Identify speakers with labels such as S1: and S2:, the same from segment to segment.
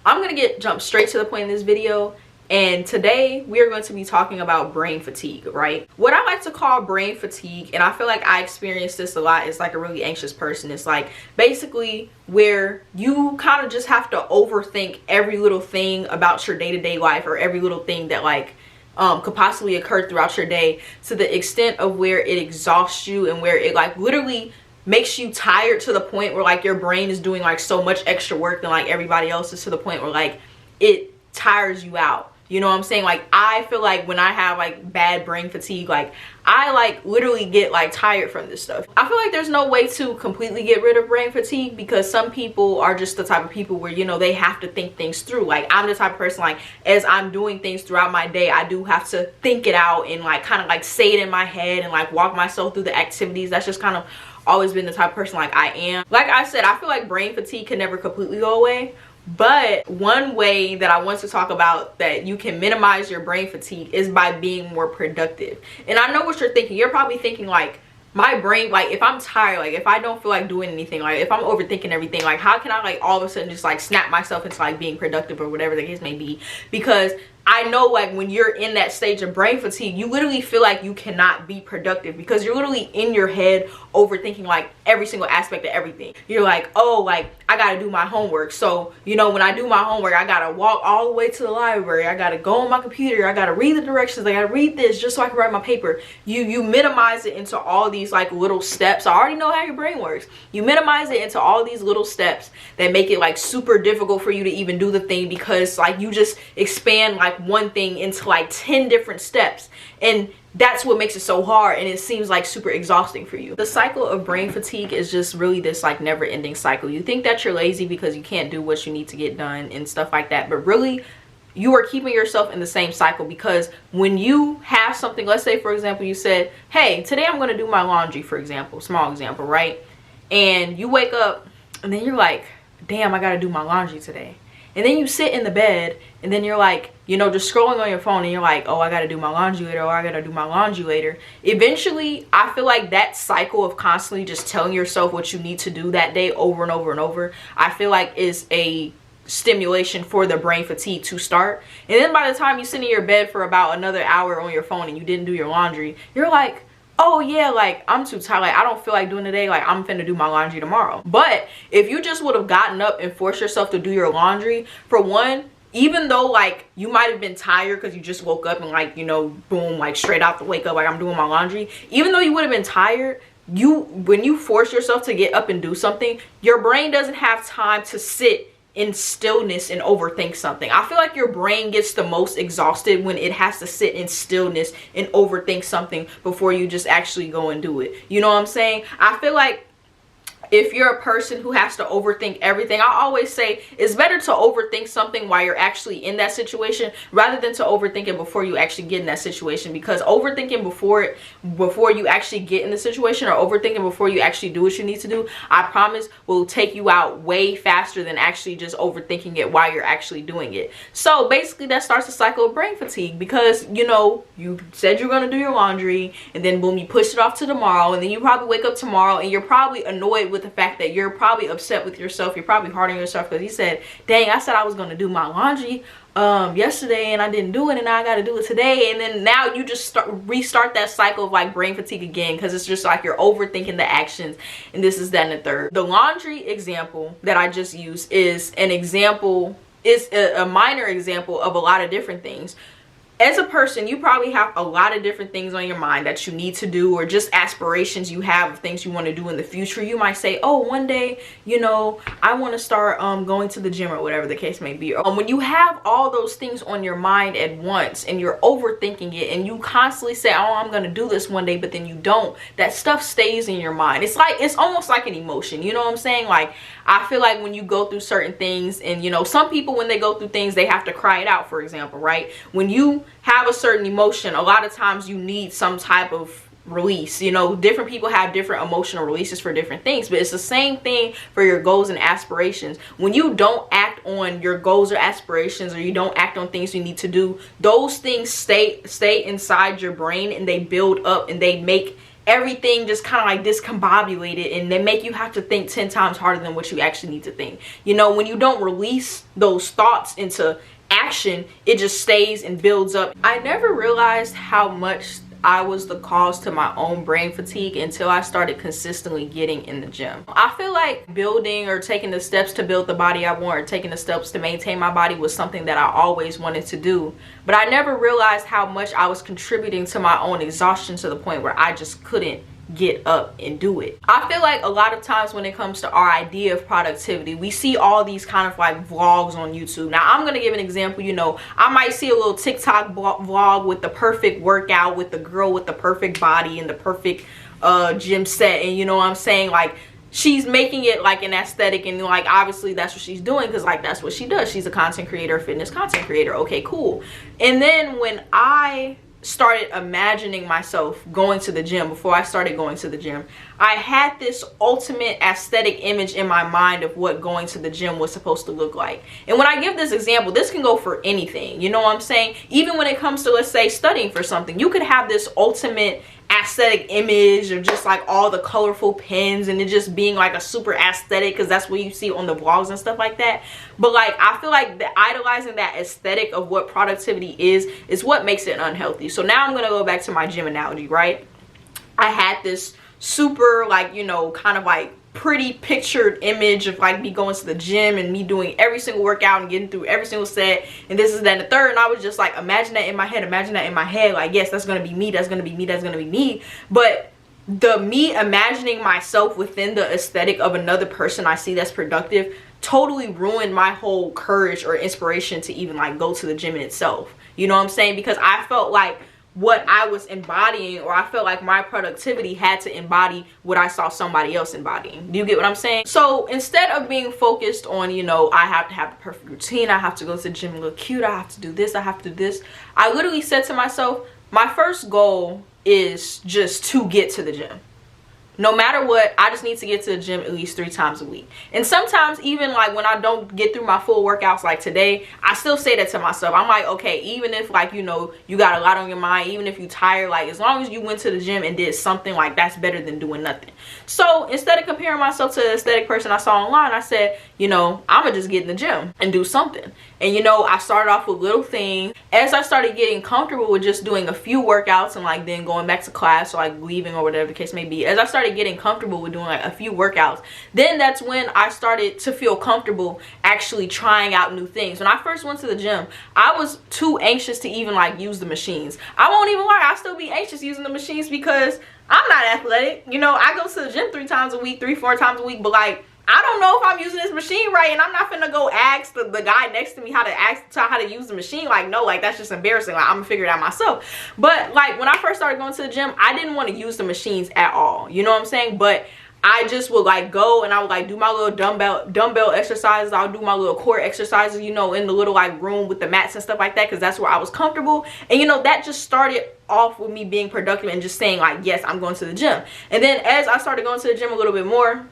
S1: I'm gonna jump straight to the point in this video. And today we are going to be talking about brain fatigue, right? What I like to call brain fatigue, and I feel like I experience this a lot, is like a really anxious person. It's like basically where you kind of just have to overthink every little thing about your day-to-day life, or every little thing that like could possibly occur throughout your day, to the extent of where it exhausts you and where it like literally makes you tired to the point where like your brain is doing like so much extra work than like everybody else's, to the point where like it tires you out. You know what I'm saying? Like, I feel like when I have like bad brain fatigue, like I like literally get like tired from this stuff. I feel like there's no way to completely get rid of brain fatigue, because some people are just the type of people where, you know, they have to think things through. Like, I'm the type of person, like, as I'm doing things throughout my day, I do have to think it out and like kind of like say it in my head and like walk myself through the activities. That's just kind of always been the type of person like I am. Like I said, I feel like brain fatigue can never completely go away. But one way that I want to talk about that you can minimize your brain fatigue is by being more productive. And I know what you're thinking. You're probably thinking like, my brain, like if I'm tired, like if I don't feel like doing anything, like if I'm overthinking everything, like how can I like all of a sudden just like snap myself into like being productive, or whatever the case may be? Because I know like when you're in that stage of brain fatigue, you literally feel like you cannot be productive, because you're literally in your head overthinking like every single aspect of everything. You're like, oh, like I gotta do my homework, so you know, when I do my homework, I gotta walk all the way to the library, I gotta go on my computer, I gotta read the directions, I gotta read this just so I can write my paper. You minimize it into all these like little steps. I already know how your brain works. You minimize it into all these little steps that make it like super difficult for you to even do the thing, because like you just expand like one thing into like 10 different steps, and that's what makes it so hard, and it seems like super exhausting for you. The cycle of brain fatigue is just really this like never-ending cycle. You think that you're lazy because you can't do what you need to get done and stuff like that, but really you are keeping yourself in the same cycle. Because when you have something, let's say for example you said, hey, today I'm going to do my laundry, for example, small example, right? And you wake up and then you're like, damn, I got to do my laundry today. And then you sit in the bed and then you're like, you know, just scrolling on your phone, and you're like, oh, I gotta do my laundry later, or I gotta do my laundry later. Eventually, I feel like that cycle of constantly just telling yourself what you need to do that day over and over and over, I feel like is a stimulation for the brain fatigue to start. And then by the time you sit in your bed for about another hour on your phone and you didn't do your laundry, you're like, oh yeah, like I'm too tired, like I don't feel like doing today, like I'm finna do my laundry tomorrow. But if you just would have gotten up and forced yourself to do your laundry, for one, even though like you might have been tired because you just woke up and like, you know, boom, like straight out the wake up, like I'm doing my laundry, even though you would have been tired, when you force yourself to get up and do something, your brain doesn't have time to sit in stillness and overthink something. I feel like your brain gets the most exhausted when it has to sit in stillness and overthink something before you just actually go and do it. You know what I'm saying? I feel like if you're a person who has to overthink everything, I always say it's better to overthink something while you're actually in that situation, rather than to overthink it before you actually get in that situation. Because overthinking before you actually get in the situation, or overthinking before you actually do what you need to do, I promise will take you out way faster than actually just overthinking it while you're actually doing it. So basically that starts the cycle of brain fatigue, because you know, you said you're going to do your laundry and then boom, you push it off to tomorrow, and then you probably wake up tomorrow and you're probably annoyed with the fact that you're probably upset with yourself. You're probably hard on yourself because you said, dang, I said I was going to do my laundry yesterday and I didn't do it, and now I got to do it today. And then now you just restart that cycle of like brain fatigue again, because it's just like you're overthinking the actions, and this is that and the third. The laundry example that I just used is an example, is a minor example of a lot of different things. As a person, you probably have a lot of different things on your mind that you need to do, or just aspirations you have of things you want to do in the future. You might say, oh, one day, you know, I want to start going to the gym, or whatever the case may be. When you have all those things on your mind at once and you're overthinking it, and you constantly say, oh, I'm going to do this one day, but then you don't, that stuff stays in your mind. It's almost like an emotion, you know what I'm saying? Like, I feel like when you go through certain things, and you know, some people when they go through things, they have to cry it out, for example, right? When you have a certain emotion, a lot of times you need some type of release. You know, different people have different emotional releases for different things, but it's the same thing for your goals and aspirations. When you don't act on your goals or aspirations, or you don't act on things you need to do, those things stay inside your brain, and they build up, and they make everything just kind of like discombobulated, and they make you have to think 10 times harder than what you actually need to think. You know, when you don't release those thoughts into action, it just stays and builds up. I never realized how much I was the cause to my own brain fatigue until I started consistently getting in the gym. I feel like building or taking the steps to build the body I want, or taking the steps to maintain my body, was something that I always wanted to do, but I never realized how much I was contributing to my own exhaustion, to the point where I just couldn't get up and do it. I feel like a lot of times when it comes to our idea of productivity, we see all these kind of like vlogs on YouTube. Now I'm gonna give an example. You know, I might see a little TikTok vlog with the perfect workout, with the girl with the perfect body and the perfect gym set, and you know what I'm saying, like she's making it like an aesthetic, and like obviously that's what she's doing, because like that's what she does. She's a content creator, fitness content creator. Okay, cool. And then when I started imagining myself going to the gym, before I started going to the gym, I had this ultimate aesthetic image in my mind of what going to the gym was supposed to look like. And when I give this example, this can go for anything, you know what I'm saying? Even when it comes to, let's say, studying for something, you could have this ultimate aesthetic image of just like all the colorful pens and it just being like a super aesthetic, because that's what you see on the vlogs and stuff like that. But like I feel like the idolizing that aesthetic of what productivity is what makes it unhealthy. So now I'm gonna go back to my gym analogy, right? I had this super, like, you know, kind of like pretty pictured image of like me going to the gym and me doing every single workout and getting through every single set and this is that and the third, and I was just like, imagine that in my head, like, yes, that's gonna be me, that's gonna be me, that's gonna be me. But the me imagining myself within the aesthetic of another person I see that's productive totally ruined my whole courage or inspiration to even like go to the gym in itself. You know what I'm saying? Because I felt like what I was embodying, or I felt like my productivity had to embody what I saw somebody else embodying. Do you get what I'm saying? So instead of being focused on, you know, I have to have the perfect routine, I have to go to the gym and look cute, I have to do this, I have to do this, I literally said to myself, my first goal is just to get to the gym. No matter what, I just need to get to the gym at least 3 times a week. And sometimes even like when I don't get through my full workouts like today, I still say that to myself. I'm like, okay, even if like, you know, you got a lot on your mind, even if you're tired, like as long as you went to the gym and did something, like that's better than doing nothing. So instead of comparing myself to the aesthetic person I saw online, I said, you know, I'm gonna just get in the gym and do something. And you know, I started off with little things. As I started getting comfortable with just doing a few workouts and like then going back to class or like leaving or whatever the case may be, as I started getting comfortable with doing like a few workouts, then that's when I started to feel comfortable actually trying out new things. When I first went to the gym, I was too anxious to even like use the machines. I won't even lie, I still be anxious using the machines because I'm not athletic. You know, I go to the gym 3 times a week, 3-4 times a week, but like I don't know if I'm using this machine right, and I'm not finna go ask the guy next to me how to use the machine. Like, no, like that's just embarrassing. Like I'm gonna figure it out myself. But like when I first started going to the gym, I didn't want to use the machines at all. You know what I'm saying? But I just would like go and I would like do my little dumbbell exercises. I'll do my little core exercises, you know, in the little like room with the mats and stuff like that, because that's where I was comfortable. And you know, that just started off with me being productive and just saying like, yes, I'm going to the gym. And then as I started going to the gym a little bit more,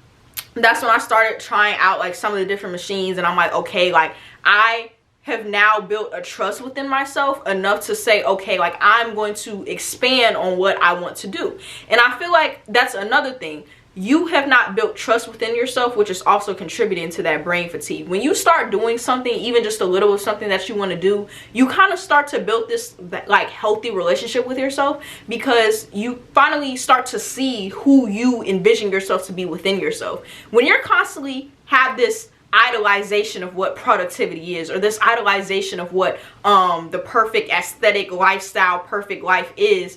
S1: that's when I started trying out like some of the different machines, and I'm like, okay, like I have now built a trust within myself enough to say, okay, like I'm going to expand on what I want to do. And I feel like that's another thing. You have not built trust within yourself, which is also contributing to that brain fatigue. When you start doing something, even just a little of something that you want to do, you kind of start to build this like healthy relationship with yourself, because you finally start to see who you envision yourself to be within yourself. When you're constantly have this idolization of what productivity is, or this idolization of what the perfect aesthetic lifestyle, perfect life is,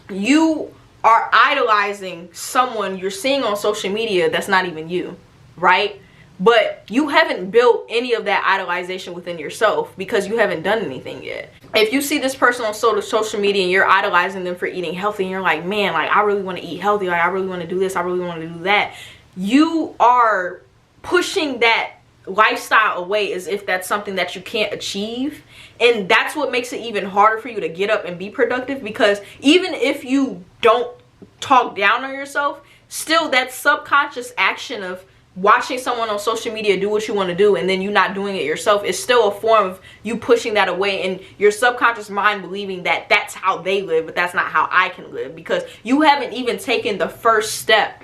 S1: you are idolizing someone you're seeing on social media that's not even you, right? But you haven't built any of that idolization within yourself because you haven't done anything yet. If you see this person on social media and you're idolizing them for eating healthy, and you're like, man, like I really want to eat healthy, like I really want to do this, I really want to do that, you are pushing that lifestyle away as if that's something that you can't achieve. And that's what makes it even harder for you to get up and be productive, because even if you don't talk down on yourself, still that subconscious action of watching someone on social media do what you want to do and then you not doing it yourself is still a form of you pushing that away and your subconscious mind believing that that's how they live, but that's not how I can live, because you haven't even taken the first step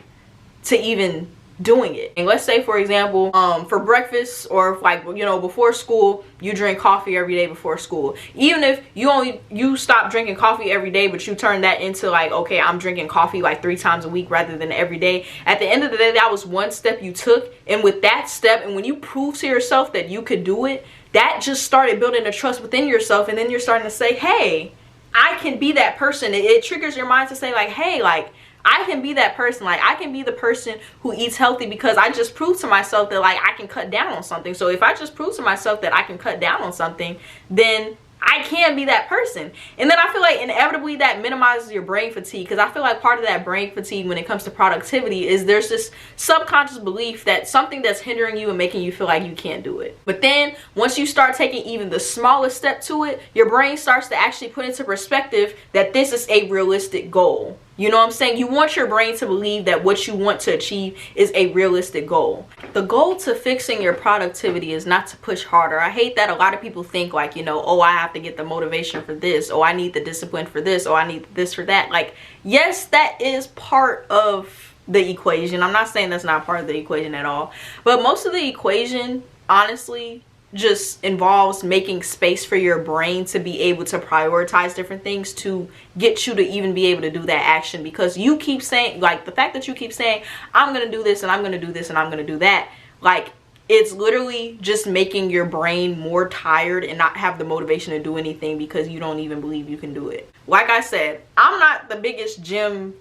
S1: to even doing it. And let's say, for example, for breakfast, or if, like, you know, before school you drink coffee every day before school. Even if you stop drinking coffee every day, but you turn that into like, okay, I'm drinking coffee like 3 times a week rather than every day. At the end of the day, that was one step you took, and with that step, and when you prove to yourself that you could do it, that just started building a trust within yourself, and then you're starting to say, hey, I can be that person. It triggers your mind to say like, hey, like, I can be that person. Like, I can be the person who eats healthy because I just proved to myself that, like, I can cut down on something. So if I just prove to myself that I can cut down on something, then I can be that person. And then I feel like inevitably that minimizes your brain fatigue, because I feel like part of that brain fatigue when it comes to productivity is there's this subconscious belief that something that's hindering you and making you feel like you can't do it. But then once you start taking even the smallest step to it, your brain starts to actually put into perspective that this is a realistic goal. You know what I'm saying? You want your brain to believe that what you want to achieve is a realistic goal. The goal to fixing your productivity is not to push harder. I hate that a lot of people think like, you know, oh, I have to get the motivation for this. Oh, I need the discipline for this. Oh, I need this for that. Like, yes, that is part of the equation. I'm not saying that's not part of the equation at all. But most of the equation, honestly, just involves making space for your brain to be able to prioritize different things to get you to even be able to do that action. Because you keep saying, like, the fact that you keep saying, I'm gonna do this and I'm gonna do this and I'm gonna do that, like, it's literally just making your brain more tired and not have the motivation to do anything because you don't even believe you can do it. Like I said, I'm not the biggest gym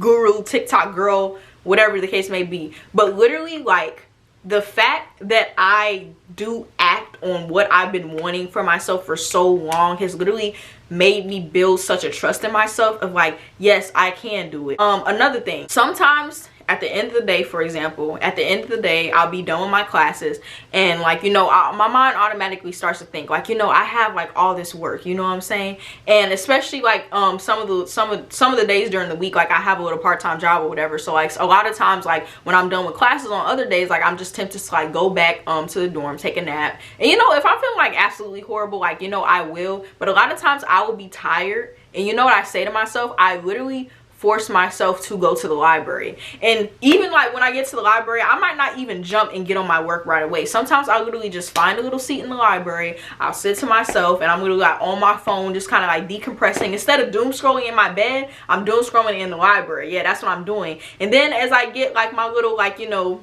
S1: guru, TikTok girl, whatever the case may be, but literally, like, the fact that I do act on what I've been wanting for myself for so long has literally made me build such a trust in myself of like, yes, I can do it. Another thing, sometimes at the end of the day, for example, at the end of the day, I'll be done with my classes and, like, you know, my mind automatically starts to think like, you know, I have like all this work, you know what I'm saying? And especially like some of the days during the week, like I have a little part-time job or whatever, so like a lot of times, like when I'm done with classes on other days, like I'm just tempted to like go back to the dorm, take a nap. And you know, if I'm feeling like absolutely horrible, like, you know, I will, but a lot of times I will be tired, and you know what I say to myself? I literally force myself to go to the library. And even like when I get to the library, I might not even jump and get on my work right away. Sometimes I literally just find a little seat in the library, I'll sit to myself, and I'm literally like on my phone, just kind of like decompressing. Instead of doom scrolling in my bed, I'm doom scrolling in the library. Yeah, that's what I'm doing. And then as I get like my little, like, you know,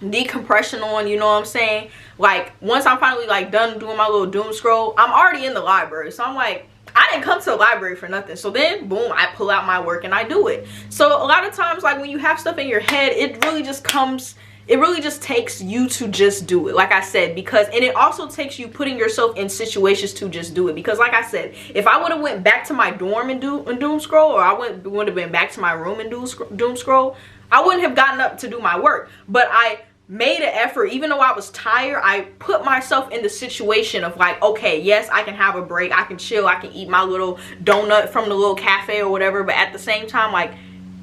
S1: decompression on, you know what I'm saying, like once I'm finally like done doing my little doom scroll, I'm already in the library. So I'm like, I didn't come to the library for nothing. So then boom, I pull out my work and I do it. So a lot of times, like when you have stuff in your head, it really just takes you to just do it, like I said, because, and it also takes you putting yourself in situations to just do it. Because like I said, if I would have went back to my dorm and doom scroll, or I would have been back to my room and doom scroll, I wouldn't have gotten up to do my work. But I made an effort. Even though I was tired, I put myself in the situation of like, okay, yes, I can have a break, I can chill, I can eat my little donut from the little cafe or whatever, but at the same time, like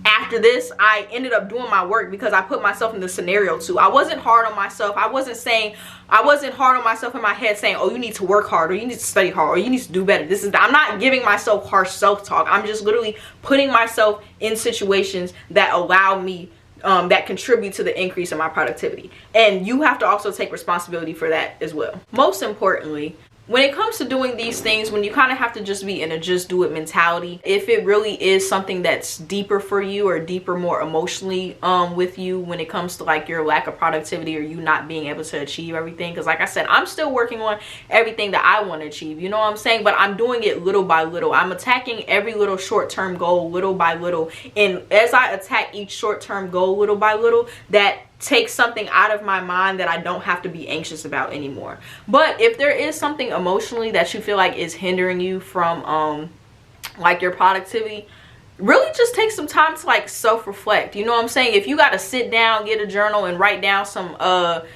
S1: after this, I ended up doing my work because I put myself in the scenario too. I wasn't hard on myself. I wasn't hard on myself in my head saying, oh, you need to work hard, or you need to study hard, or you need to do better. I'm not giving myself harsh self-talk. I'm just literally putting myself in situations that allow me, that contribute to the increase in my productivity. And you have to also take responsibility for that as well. Most importantly, when it comes to doing these things, when you kind of have to just be in a just do it mentality, if it really is something that's deeper for you, or deeper, more emotionally with you when it comes to like your lack of productivity, or you not being able to achieve everything, because like I said, I'm still working on everything that I want to achieve, you know what I'm saying? But I'm doing it little by little. I'm attacking every little short-term goal little by little, and as I attack each short-term goal little by little, that take something out of my mind that I don't have to be anxious about anymore. But if there is something emotionally that you feel like is hindering you from like your productivity, really just take some time to like self-reflect. You know what I'm saying? If you got to sit down, get a journal and write down some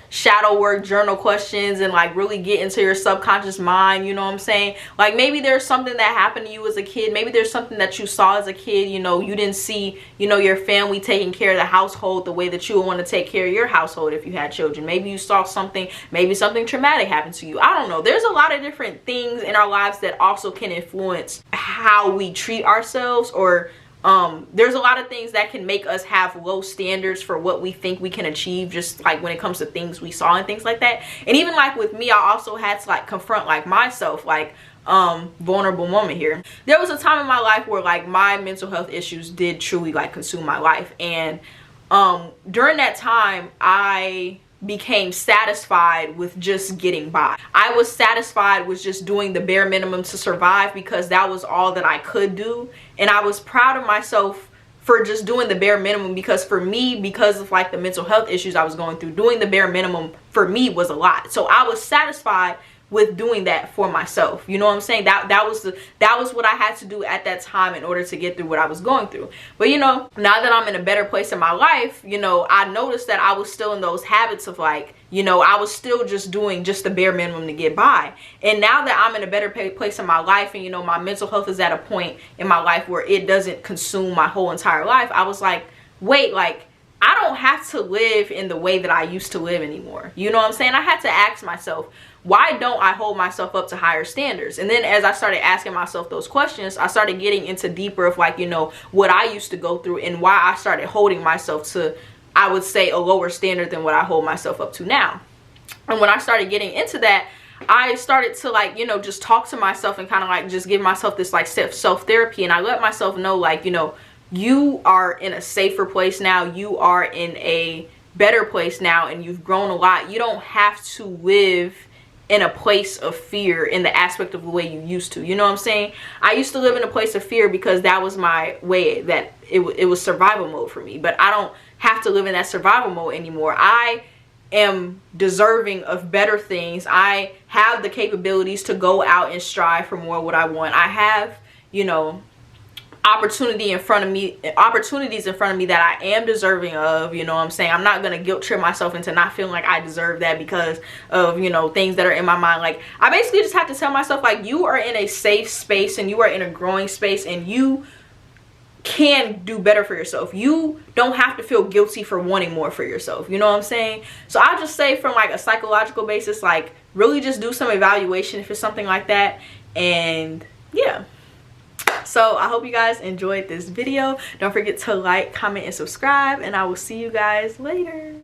S1: shadow work journal questions and like really get into your subconscious mind, you know what I'm saying? Like maybe there's something that happened to you as a kid. Maybe there's something that you saw as a kid, you know, you didn't see, you know, your family taking care of the household the way that you would want to take care of your household if you had children. Maybe you saw something, maybe something traumatic happened to you. I don't know. There's a lot of different things in our lives that also can influence how we treat ourselves, or there's a lot of things that can make us have low standards for what we think we can achieve, just like when it comes to things we saw and things like that. And even like with me, I also had to like confront like myself, like vulnerable moment here. There was a time in my life where like my mental health issues did truly like consume my life, and during that time I became satisfied with just getting by. I was satisfied with just doing the bare minimum to survive, because that was all that I could do. And I was proud of myself for just doing the bare minimum, because for me, because of like the mental health issues I was going through, doing the bare minimum for me was a lot. So I was satisfied with doing that for myself. You know what I'm saying? That was what I had to do at that time in order to get through what I was going through. But you know, now that I'm in a better place in my life, you know, I noticed that I was still in those habits of like, you know, I was still just doing just the bare minimum to get by. And now that I'm in a better place in my life, and you know, my mental health is at a point in my life where it doesn't consume my whole entire life, I was like, wait, like I don't have to live in the way that I used to live anymore. You know what I'm saying? I had to ask myself, why don't I hold myself up to higher standards? And then as I started asking myself those questions, I started getting into deeper of like, you know, what I used to go through and why I started holding myself to, I would say, a lower standard than what I hold myself up to now. And when I started getting into that, I started to like, you know, just talk to myself and kind of like just give myself this like self-therapy. And I let myself know like, you know, you are in a safer place now. You are in a better place now, and you've grown a lot. You don't have to live in a place of fear in the aspect of the way you used to. You know what I'm saying? I used to live in a place of fear because that was my way, that it was survival mode for me. But I don't have to live in that survival mode anymore. I am deserving of better things. I have the capabilities to go out and strive for more what I want. I have, you know, opportunities in front of me that I am deserving of. You know what I'm saying? I'm not gonna guilt trip myself into not feeling like I deserve that because of, you know, things that are in my mind. Like I basically just have to tell myself like, you are in a safe space and you are in a growing space, and you can do better for yourself. You don't have to feel guilty for wanting more for yourself. You know what I'm saying? So I'll just say, from like a psychological basis, like really just do some evaluation if it's something like that. And yeah. So I hope you guys enjoyed this video. Don't forget to like, comment, and subscribe, and I will see you guys later.